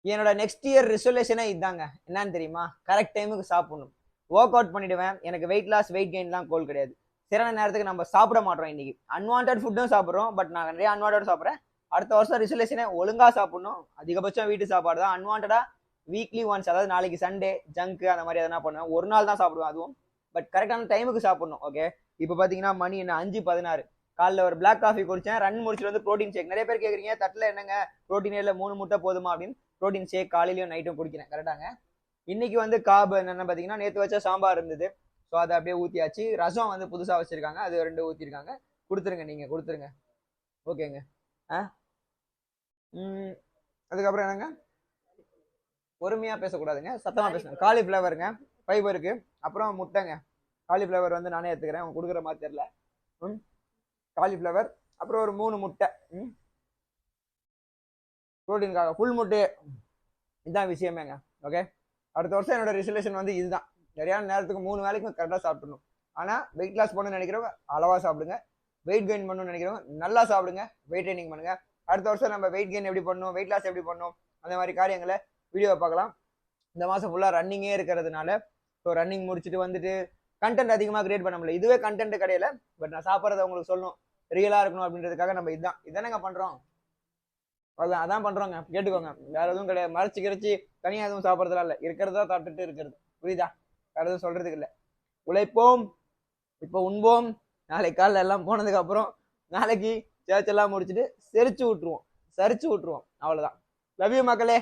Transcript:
என்னோட next year ரிசல்யூஷனே இதாங்க. என்னன்னு தெரியுமா? கரெக்ட் டைமுக்கு சாப்பிடணும். ஒர்க் அவுட் பண்ணிடுவேன். எனக்கு வெயிட் லாஸ், வெயிட் கெயின்லாம் கோல் கிடையாது. சிறந்த நேரத்துக்கு நம்ம சாப்பிட மாட்டோம் இன்னைக்கு. அன்வான்ட் ஃபுட்டும் சாப்பிட்றோம். பட் நான் நிறைய அன்வான்ட் சாப்பிட்றேன். அடுத்த வருஷம் ரிசல்யூஷனே ஒழுங்கா சாப்பிடணும். அதிகபட்சம் வீட்டு சாப்பாடு தான். அன்வான்டா வீக்லி ஒன்ஸ், அதாவது நாளைக்கு சண்டே ஜங்க் அந்த மாதிரி எதனா பண்ணுவேன். ஒரு நாள் தான் சாப்பிடுவேன் அதுவும். பட் கரெக்டான டைமுக்கு சாப்பிடணும். ஓகே, இப்போ பார்த்தீங்கன்னா மணி என்ன 5:16. காலைல ஒரு பிளாக் காஃபி குடிச்சேன். ரன் முடிச்சுட்டு வந்து ப்ரோட்டீன் ஷேக். நிறைய பேர் கேட்குறீங்க தட்டில் என்னங்க ப்ரோட்டீன் இல்லை 3 முட்டை போதுமா அப்படின்னு. ப்ரோட்டீன் ஷேக் காலையிலையும் நைட்டும் குடிக்கிறேன். கரெக்டாங்க. இன்னைக்கு வந்து காபு என்னென்னு பார்த்தீங்கன்னா நேற்று வச்ச சாம்பார் இருந்தது. ஸோ அதை அப்படியே ஊற்றியாச்சு. ரசம் வந்து புதுசாக வச்சுருக்காங்க, அது 2 ஊற்றிருக்காங்க. கொடுத்துருங்க, நீங்கள் கொடுத்துருங்க. ஓகேங்க. அதுக்கப்புறம் என்னங்க, பொறுமையாக பேசக்கூடாதுங்க, சத்தமாக பேசணும். காலிஃப்ளவருங்க, ஃபைபருக்கு. அப்புறம் முட்டைங்க. காலிஃப்ளவர் வந்து நானே எடுத்துக்கிறேன், அவங்க கொடுக்குற மாதிரி தெரியல. காலிஃப்ளவர், அப்புறம் ஒரு 3 முட்டை. ப்ரோட்டீனுக்காக ஃபுல் முட்டை. இதுதான் விஷயமேங்க. ஓகே, அடுத்த வருஷம் என்னோட ரிசல்யூஷன் வந்து இதுதான். சரியான நேரத்துக்கு 3 வேளைக்கும் கரெக்டாக சாப்பிடணும். ஆனால் வெயிட் லாஸ் பண்ணணும்னு நினைக்கிறவங்க அளவாக சாப்பிடுங்க. வெயிட் கெயின் பண்ணணும்னு நினைக்கிறவங்க நல்லா சாப்பிடுங்க. வெயிட் ட்ரைனிங் பண்ணுங்க. அடுத்த வருஷம் நம்ம வெயிட் கெயின் எப்படி பண்ணணும், வெயிட் லாஸ் எப்படி பண்ணணும், அந்த மாதிரி காரியங்களை வீடியோவை பார்க்கலாம். இந்த மாதம் ஃபுல்லாக ரன்னிங்கே இருக்கிறதுனால ஸோ ரன்னிங் முடிச்சுட்டு வந்துட்டு கண்டென்ட் அதிகமாக கிரியேட் பண்ண முடியல. இதுவே கண்டென்ட் கிடையாது. பட் நான் சாப்பிட்றத உங்களுக்கு சொல்லணும், ரியலாக இருக்கணும் அப்படின்றதுக்காக நம்ம இதுதான் இதானங்க பண்ணுறோம். அதான் பண்றோங்க, கேட்டுக்கோங்க. வேற எதுவும் கிடையாது. மறைச்சு கிடச்சி தனியாக எதுவும் சாப்பிட்றதுலாம் இல்லை. இருக்கிறதா சாப்பிட்டுட்டு இருக்கிறது. புரியுதா? வேற எதுவும் சொல்றதுக்கு இல்லை. உழைப்போம், இப்போ உண்போம். நாளைக்கு காலைல எல்லாம் போனதுக்கு அப்புறம் நாளைக்கு சேர்ச் எல்லாம் முடிச்சுட்டு சரிச்சு விட்டுருவோம். அவ்வளவுதான். லவ் யூ மக்களே.